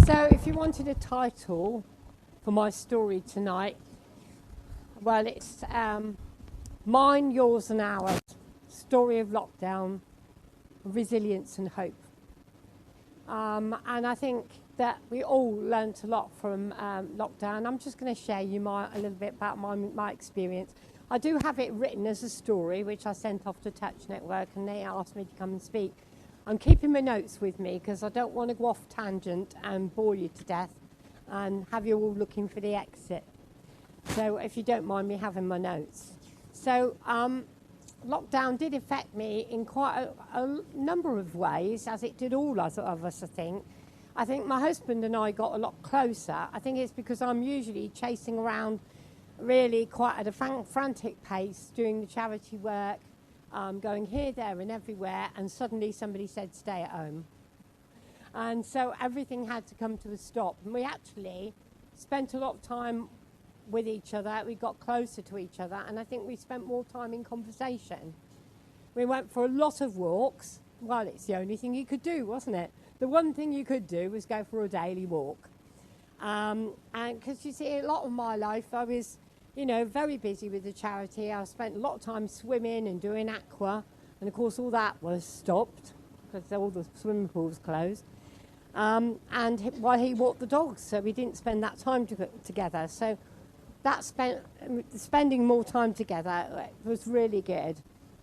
So, if you wanted a title for my story tonight, well, it's Mine, Yours and Ours, Story of Lockdown, Resilience and Hope. And I think that we all learnt a lot from lockdown. I'm just going to share you a little bit about my experience. I do have it written as a story, which I sent off to Touch Network, and they asked me to come and speak. I'm keeping my notes with me because I don't want to go off tangent and bore you to death and have you all looking for the exit. So if you don't mind me having my notes. So lockdown did affect me in quite a number of ways, as it did all of us, I think. I think my husband and I got a lot closer. I think it's because I'm usually chasing around really quite at a frantic pace doing the charity work, going here, there and everywhere, and suddenly somebody said stay at home. And so everything had to come to a stop. And we actually spent a lot of time with each other. We got closer to each other, and I think we spent more time in conversation. We went for a lot of walks. Well, it's the only thing you could do, wasn't it? The one thing you could do was go for a daily walk. And because you see, a lot of my life I was, very busy with the charity. I spent a lot of time swimming and doing aqua, and of course all that was stopped because all the swimming pools closed. And while he walked the dogs, so we didn't spend that time together. So spending more time together was really good.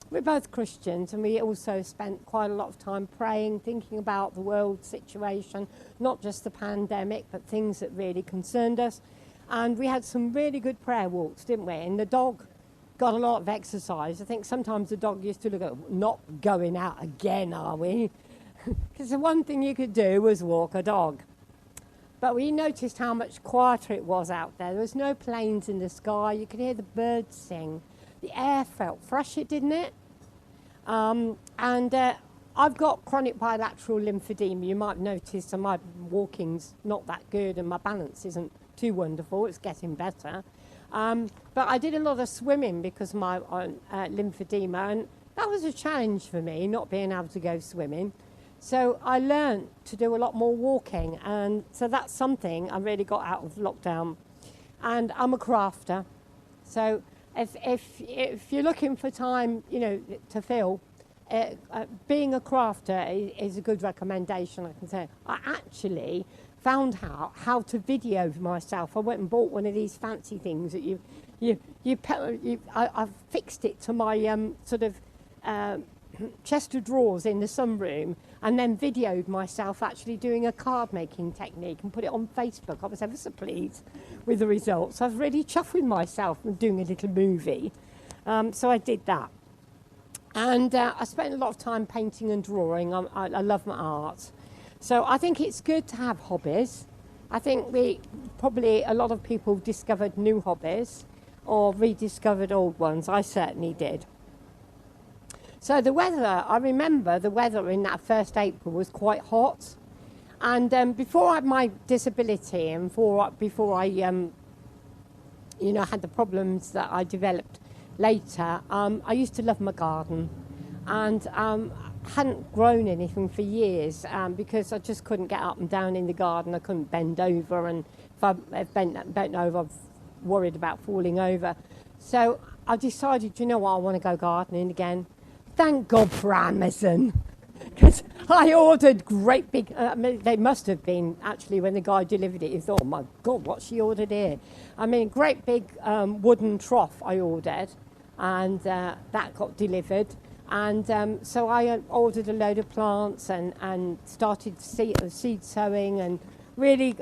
We're both Christians, and we also spent quite a lot of time praying, thinking about the world situation, not just the pandemic, but things that really concerned us. And we had some really good prayer walks, didn't we? And the dog got a lot of exercise. I think sometimes the dog used to look at, not going out again, are we? Because the one thing you could do was walk a dog. But we noticed how much quieter it was out there. There was no planes in the sky. You could hear the birds sing. The air felt fresher, didn't it? I've got chronic bilateral lymphedema. You might notice that my walking's not that good and my balance isn't too wonderful. It's getting better. But I did a lot of swimming because of my lymphedema, and that was a challenge for me, not being able to go swimming. So I learned to do a lot more walking, and so that's something I really got out of lockdown. And I'm a crafter, so if you're looking for time, to fill, being a crafter is a good recommendation, I can say. I actually found how to video myself. I went and bought one of these fancy things that I fixed it to my chest of drawers in the sunroom, and then videoed myself actually doing a card making technique and put it on Facebook. I was ever so pleased with the results. I was really chuffed with myself and doing a little movie. So I did that. And I spent a lot of time painting and drawing. I love my art. So I think it's good to have hobbies. I think a lot of people discovered new hobbies or rediscovered old ones. I certainly did. So the weather, I remember the weather in that first April was quite hot. And before I had my disability and before I had the problems that I developed later, I used to love my garden. And hadn't grown anything for years because I just couldn't get up and down in the garden. I couldn't bend over, and if I bent over, I'm worried about falling over. So I decided, I want to go gardening again. Thank God for Amazon, because I ordered great big, they must have been actually when the guy delivered it, he thought, oh my God, what she ordered here. Great big wooden trough I ordered, and that got delivered. And so I ordered a load of plants and started seed sowing and really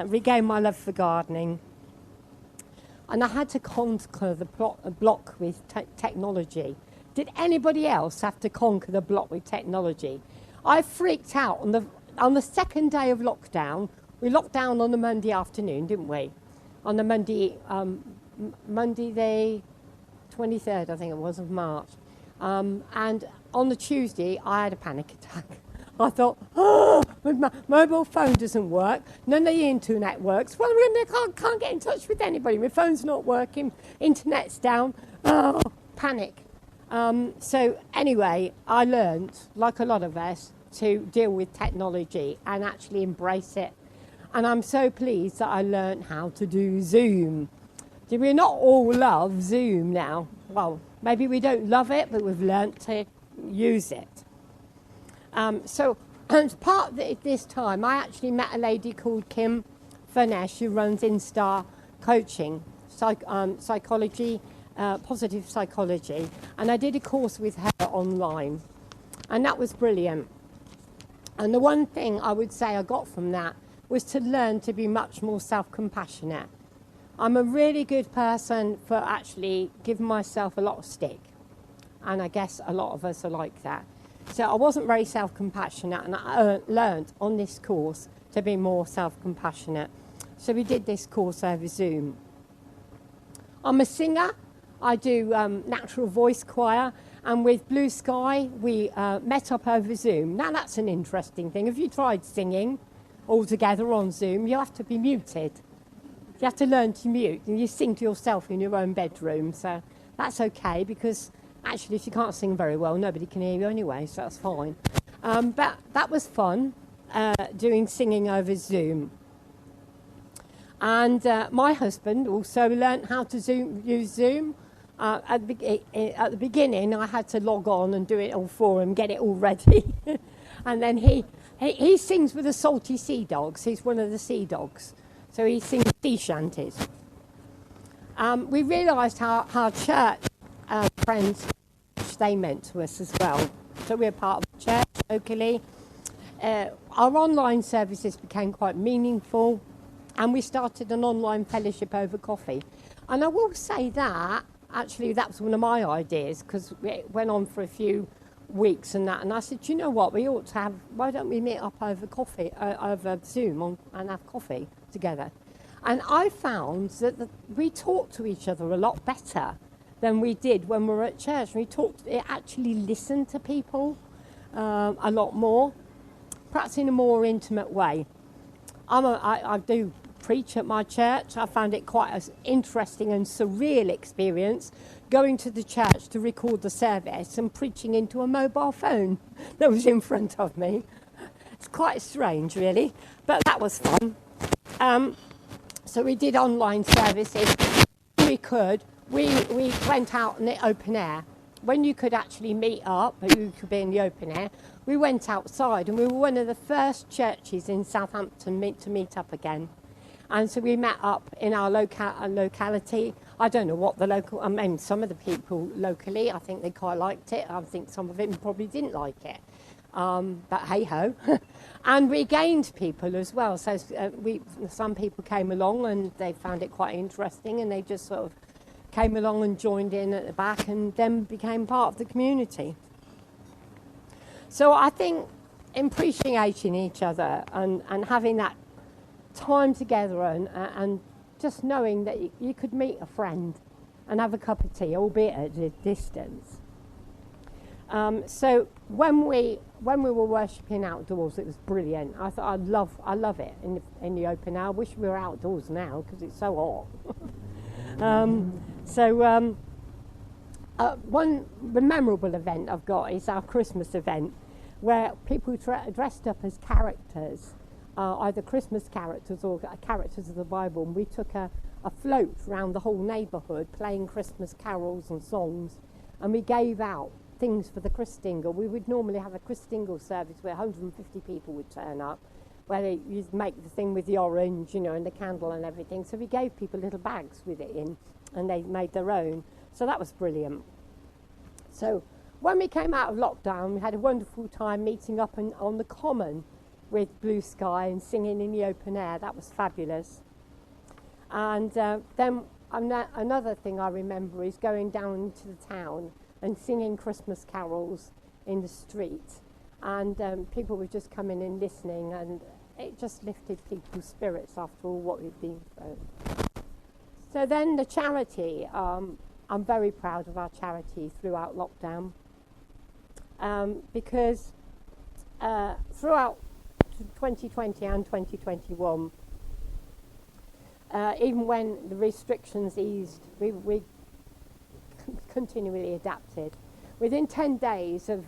regained my love for gardening. And I had to conquer the block with technology. Did anybody else have to conquer the block with technology? I freaked out on the second day of lockdown. We locked down on the Monday afternoon, didn't we? On the Monday the 23rd, I think it was, of March. And on the Tuesday, I had a panic attack. I thought, my mobile phone doesn't work. None of the internet works. Well, I can't get in touch with anybody. My phone's not working. Internet's down. Panic. So anyway, I learned, like a lot of us, to deal with technology and actually embrace it. And I'm so pleased that I learned how to do Zoom. Do we not all love Zoom now? Well, maybe we don't love it, but we've learnt to use it. So as part of this time, I actually met a lady called Kim Furnesh, who runs Instar Coaching, psychology, positive psychology, and I did a course with her online, and that was brilliant. And the one thing I would say I got from that was to learn to be much more self-compassionate. I'm a really good person for actually giving myself a lot of stick, and I guess a lot of us are like that. So I wasn't very self-compassionate, and I learned on this course to be more self-compassionate. So we did this course over Zoom. I'm a singer. I do natural voice choir, and with Blue Sky, we met up over Zoom. Now that's an interesting thing. Have you tried singing all together on Zoom? You have to be muted. You have to learn to mute, and you sing to yourself in your own bedroom. So that's okay, because actually, if you can't sing very well, nobody can hear you anyway, so that's fine. But that was fun, doing singing over Zoom. And my husband also learnt how to use Zoom. At the beginning, I had to log on and do it all for him, get it all ready. And then he sings with the Salty Sea Dogs. He's one of the sea dogs. So he sings sea shanties. We realised how church friends they meant to us as well. So we're part of the church locally. Our online services became quite meaningful, and we started an online fellowship over coffee. And I will say that, actually, that was one of my ideas, because it went on for a few weeks and that. And I said, you know what, we ought to have, why don't we meet up over coffee, over Zoom and have coffee together? And I found that we talked to each other a lot better than we did when we were at church. We actually listened to people a lot more, perhaps in a more intimate way. I do preach at my church. I found it quite an interesting and surreal experience going to the church to record the service and preaching into a mobile phone that was in front of me. It's quite strange, really, but that was fun. So we did online services. We could. We went out in the open air. When you could actually meet up, you could be in the open air, we went outside, and we were one of the first churches in Southampton to meet up again. And so we met up in our locality. I don't know what some of the people locally, I think they quite liked it. I think some of them probably didn't like it. But hey-ho. And we gained people as well. So some people came along and they found it quite interesting, and they just sort of came along and joined in at the back and then became part of the community. So I think appreciating each other and having that time together and just knowing that you could meet a friend and have a cup of tea, albeit at a distance. So when we were worshipping outdoors, it was brilliant. I thought I love it in the open air. I wish we were outdoors now because it's so hot. One memorable event I've got is our Christmas event, where people dressed up as characters, either Christmas characters or characters of the Bible, and we took a float around the whole neighbourhood playing Christmas carols and songs, and we gave out things for the Christingle. We would normally have a Christingle service where 150 people would turn up, where you'd make the thing with the orange, and the candle and everything. So we gave people little bags with it in, and they made their own. So that was brilliant. So when we came out of lockdown, we had a wonderful time meeting up on the common with Blue Sky and singing in the open air. That was fabulous. And then another thing I remember is going down into the town and singing Christmas carols in the street. And people were just coming and listening, and it just lifted people's spirits after all what we've been through. So then the charity, I'm very proud of our charity throughout lockdown, because throughout 2020 and 2021, even when the restrictions eased, we continually adapted. Within 10 days of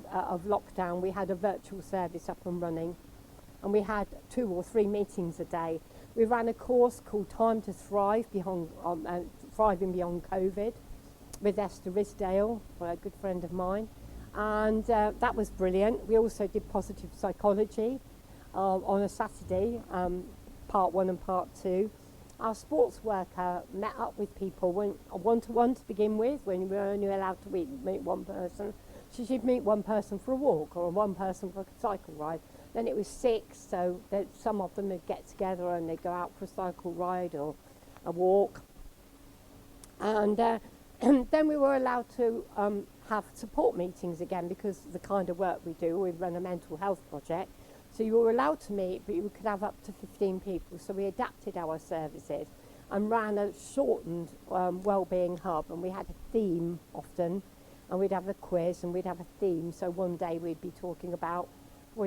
lockdown, we had a virtual service up and running, and we had 2 or 3 meetings a day. We ran a course called Time to Thrive, Thriving Beyond COVID, with Esther Risdale, a good friend of mine, and that was brilliant. We also did positive psychology on a Saturday, part 1 and part 2. Our sports worker met up with people one-to-one to begin with, when we were only allowed to meet one person. So she'd meet one person for a walk or one person for a cycle ride. Then it was 6, so that some of them would get together and they'd go out for a cycle ride or a walk. And then we were allowed to have support meetings again, because the kind of work we do, we run a mental health project. So you were allowed to meet, but you could have up to 15 people. So we adapted our services and ran a shortened wellbeing hub, and we had a theme often, and we'd have a quiz and we'd have a theme. So one day we'd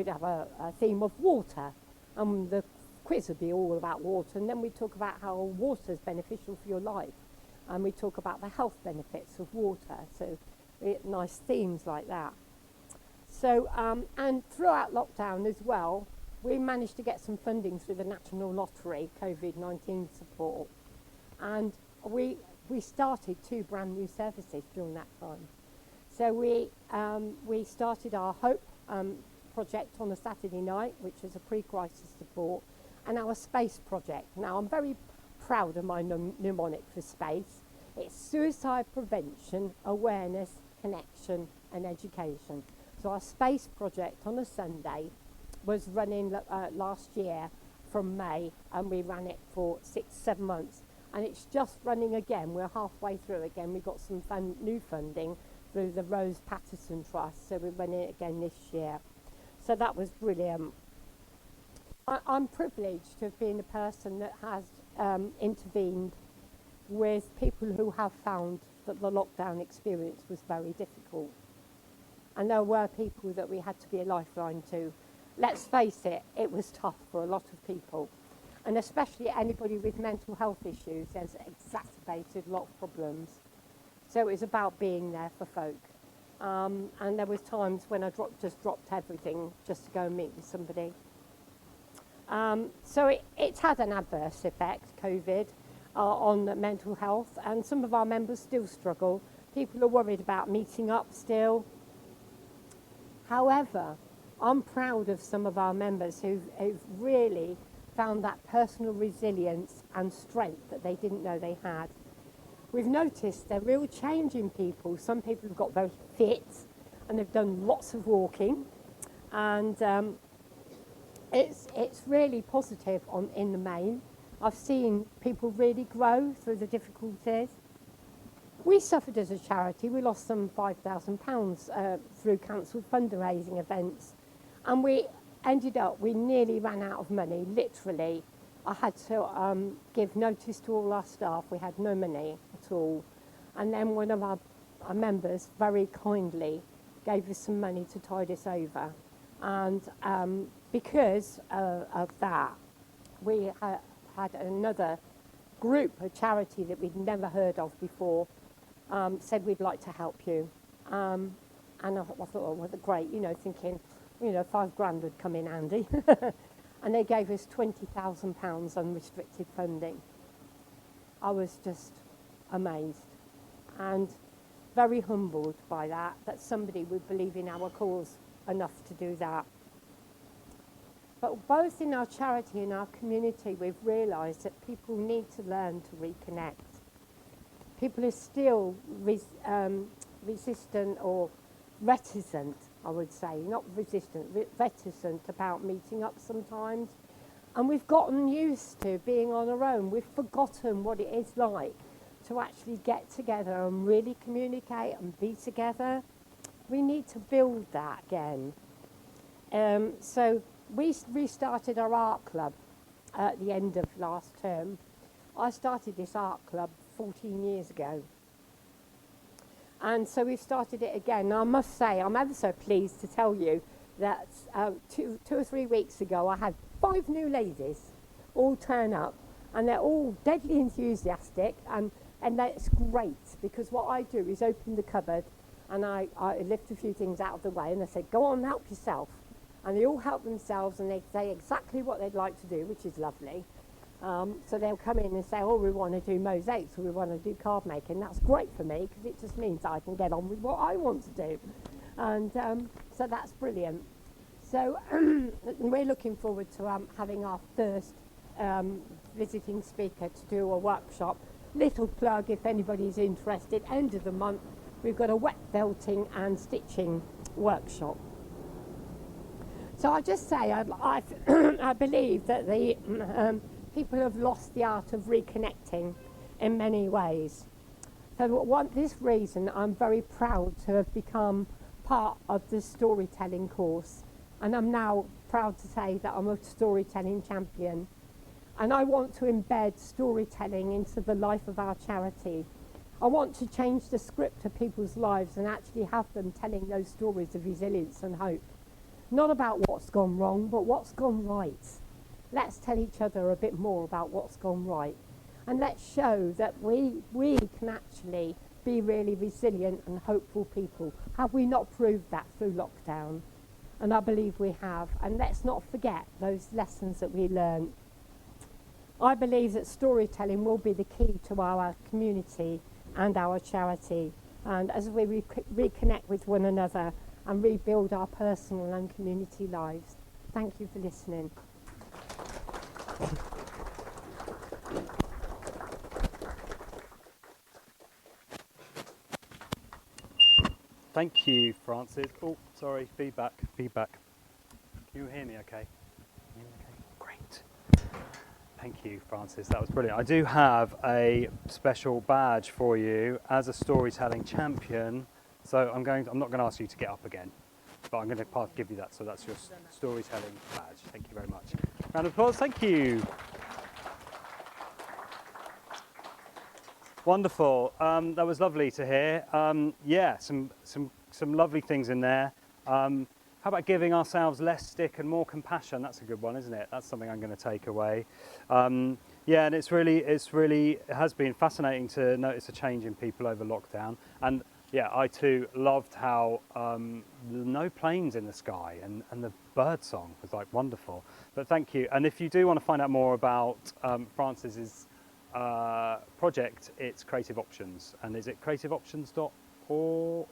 have a theme of water, and the quiz would be all about water, and then we'd talk about how water is beneficial for your life, and we'd talk about the health benefits of water. So nice themes like that. So, and throughout lockdown as well, we managed to get some funding through the National Lottery COVID-19 support, and we started 2 brand new services during that time. So we started our Hope project on a Saturday night, which is a pre-crisis support, and our Space project. Now, I'm very proud of my mnemonic for Space. It's suicide prevention, awareness, connection and education. So our Space project on a Sunday was running last year from May, and we ran it for 6-7 months, and it's just running again. We're halfway through again. We got some new funding through the Rose Patterson Trust, so we're running it again this year. So that was brilliant. I'm privileged to have been a person that has intervened with people who have found that the lockdown experience was very difficult. And there were people that we had to be a lifeline to. Let's face it, it was tough for a lot of people. And especially anybody with mental health issues has exacerbated a lot of problems. So it was about being there for folk. And there was times when I just dropped everything just to go and meet with somebody. So it's had an adverse effect, COVID, on mental health, and some of our members still struggle. People are worried about meeting up still. However, I'm proud of some of our members who've really found that personal resilience and strength that they didn't know they had. We've noticed a real change in people. Some people have got very fit and they've done lots of walking, and it's really positive in the main. I've seen people really grow through the difficulties. We suffered as a charity. We lost some £5,000 through cancelled fundraising events, and we nearly ran out of money, literally. I had to give notice to all our staff. We had no money at all. And then one of our members very kindly gave us some money to tide us over. And because of that, we had another group, a charity that we'd never heard of before, said we'd like to help you. And I thought, oh, well, great, thinking, £5,000 would come in handy. And they gave us £20,000 unrestricted funding. I was just amazed and very humbled by that somebody would believe in our cause enough to do that. But both in our charity and our community, we've realised that people need to learn to reconnect. People are still resistant or reticent, I would say, not resistant, reticent about meeting up sometimes. And we've gotten used to being on our own. We've forgotten what it is like to actually get together and really communicate and be together. We need to build that again. So we restarted our art club at the end of last term. I started this art club 14 years ago. And so we've started it again. Now, I must say, I'm ever so pleased to tell you that 2 or 3 weeks ago, I had 5 new ladies all turn up, and they're all deadly enthusiastic, and that's great, because what I do is open the cupboard And I lift a few things out of the way and I said, go on, help yourself. And they all help themselves and they say exactly what they'd like to do, which is lovely. So they'll come in and say, oh, we want to do mosaics or we want to do card making. That's great for me because it just means I can get on with what I want to do. And so that's brilliant. So we're looking forward to having our first visiting speaker to do a workshop. Little plug if anybody's interested, end of the month, we've got a wet felting and stitching workshop. So I just say I believe that the people have lost the art of reconnecting in many ways. For this reason, I'm very proud to have become part of the storytelling course, and I'm now proud to say that I'm a storytelling champion. And I want to embed storytelling into the life of our charity. I want to change the script of people's lives and actually have them telling those stories of resilience and hope. Not about what's gone wrong, but what's gone right. Let's tell each other a bit more about what's gone right. And let's show that we can actually be really resilient and hopeful people. Have we not proved that through lockdown? And I believe we have. And let's not forget those lessons that we learned. I believe that storytelling will be the key to our community and our charity. And as we reconnect with one another and rebuild our personal and community lives. Thank you for listening. Thank you, Frances. Oh, sorry, feedback. Can you hear me okay? Great. Thank you, Frances. That was brilliant. I do have a special badge for you as a storytelling champion. So I'm not going to ask you to get up again, but I'm going to give you that. So that's your storytelling badge. Thank you very much. Round of applause. Thank you. Wonderful. That was lovely to hear. Yeah, some lovely things in there. How about giving ourselves less stick and more compassion? That's a good one, isn't it? That's something I'm going to take away. Yeah, and it has been fascinating to notice a change in people over lockdown. And yeah, I too loved how no planes in the sky and the bird song was like wonderful. But thank you. And if you do want to find out more about Frances's project, it's Creative Options. And is it creativeoptions.org?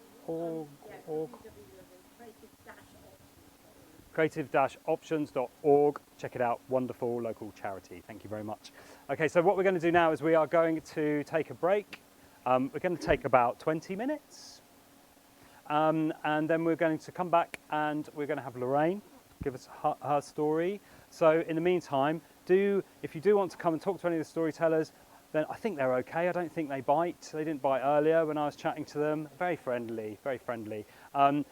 creative-options.org. Check it out. Wonderful local charity. Thank you very much. Okay, so what we're going to do now is we are going to take a break. We're going to take about 20 minutes. And then we're going to come back and we're going to have Lorraine give us her story. So in the meantime, if you do want to come and talk to any of the storytellers, then I think they're okay. I don't think they bite. They didn't bite earlier when I was chatting to them. Very friendly, very friendly. And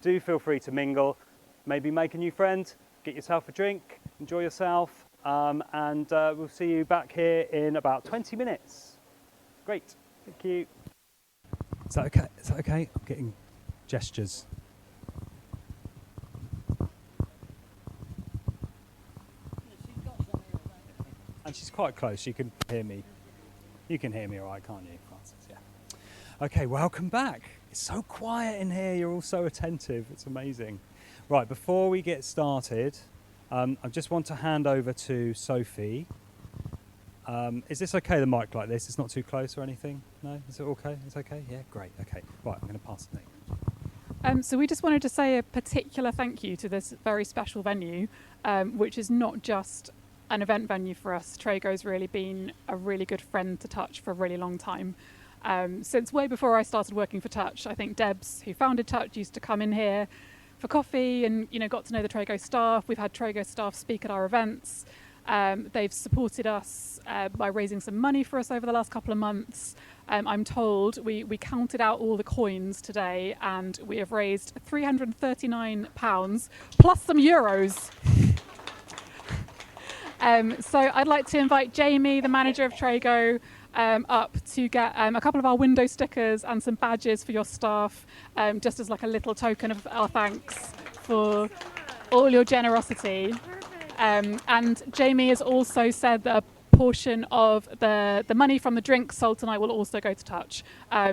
do feel free to mingle. Maybe make a new friend, get yourself a drink, enjoy yourself, and we'll see you back here in about 20 minutes. Great, thank you. Is that okay? Is that okay? I'm getting gestures. And she's quite close, you can hear me. You can hear me all right, can't you, Frances? Yeah. Okay, welcome back. It's so quiet in here, you're all so attentive, it's amazing. Right, before we get started, I just want to hand over to Sophie. Is this okay, the mic like this? It's not too close or anything? No? Is it okay? It's okay? Yeah, great. Okay. Right, I'm going to pass the name. So we just wanted to say a particular thank you to this very special venue, which is not just an event venue for us. Traego's really been a really good friend to Touch for a really long time. Since way before I started working for Touch, I think Debs, who founded Touch, used to come in here for coffee and got to know the Traego staff. We've had Traego staff speak at our events. They've supported us by raising some money for us over the last couple of months. I'm told we counted out all the coins today and we have raised £339 plus some euros. So I'd like to invite Jamie, the manager of Traego, up to get a couple of our window stickers and some badges for your staff, just as like a little token of our thanks for all your generosity. And Jamie has also said that portion of the money from the drinks sold tonight will also go to Touch.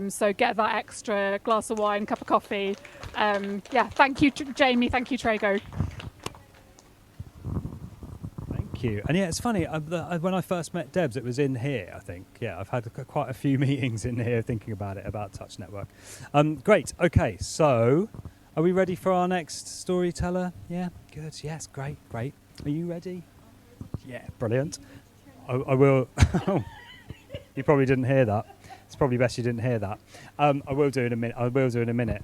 So get that extra glass of wine, cup of coffee. Yeah, thank you, Jamie. Thank you, Trago. Thank you. And yeah, it's funny, when I first met Debs, it was in here, I think. Yeah, I've had quite a few meetings in here thinking about it, about Touch Network. Great. Okay, so are we ready for our next storyteller? Yeah, good. Yes, great. Are you ready? Yeah, brilliant. I will. You probably didn't hear that. It's probably best you didn't hear that. I will do in a minute.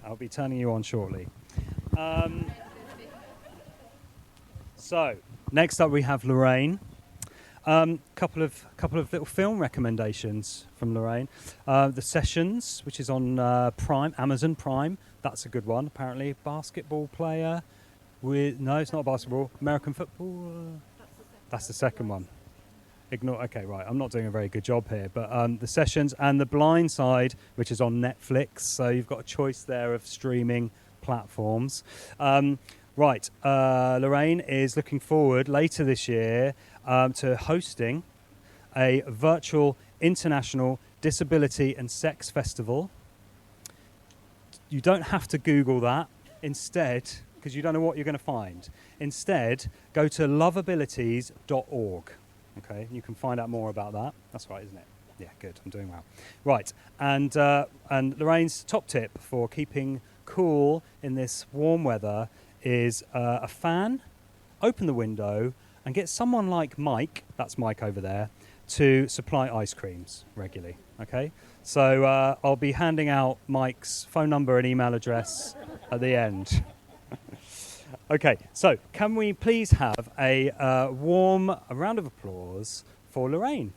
I'll be turning you on shortly. So next up we have Lorraine. Couple of little film recommendations from Lorraine. The Sessions, which is on Prime, Amazon Prime. That's a good one. Apparently, basketball player with it's not basketball. American football. That's the second one. Ignore. Okay, right. I'm not doing a very good job here, but The Sessions and The Blind Side, which is on Netflix. So you've got a choice there of streaming platforms. Right, Lorraine is looking forward later this year to hosting a virtual international disability and sex festival. You don't have to Google that. Instead, because you don't know what you're going to find. Instead, go to loveabilities.org. Okay, you can find out more about that. That's right, isn't it? Yeah, good. I'm doing well. Right, and Lorraine's top tip for keeping cool in this warm weather is a fan, open the window, and get someone like Mike, that's Mike over there, to supply ice creams regularly, okay? So I'll be handing out Mike's phone number and email address at the end. Okay, so can we please have a warm round of applause for Lorraine?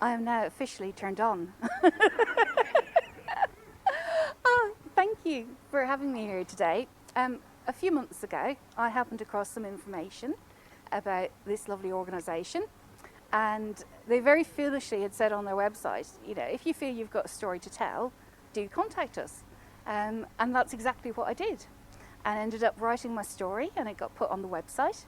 I am now officially turned on. Thank you for having me here today. A few months ago, I happened across some information about this lovely organisation, and they very foolishly had said on their website, you know, if you feel you've got a story to tell, do contact us. And that's exactly what I did. And ended up writing my story, and it got put on the website.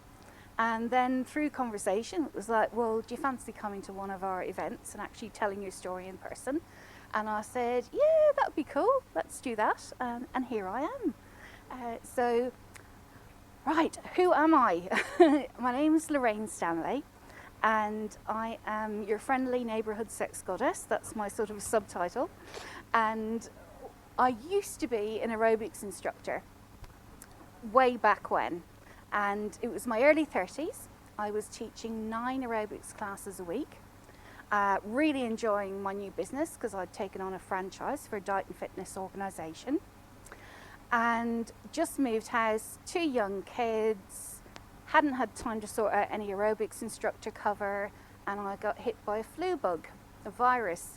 And then through conversation, it was like, well, do you fancy coming to one of our events and actually telling your story in person? And I said, yeah, that would be cool. Let's do that. And here I am. Right, who am I? My name's Lorraine Stanley, and I am your friendly neighbourhood sex goddess. That's my sort of subtitle. And I used to be an aerobics instructor way back when. And it was my early 30s. I was teaching 9 aerobics classes a week, really enjoying my new business because I'd taken on a franchise for a diet and fitness organisation. And just moved house, 2 young kids, hadn't had time to sort out any aerobics instructor cover, and I got hit by a flu bug, a virus,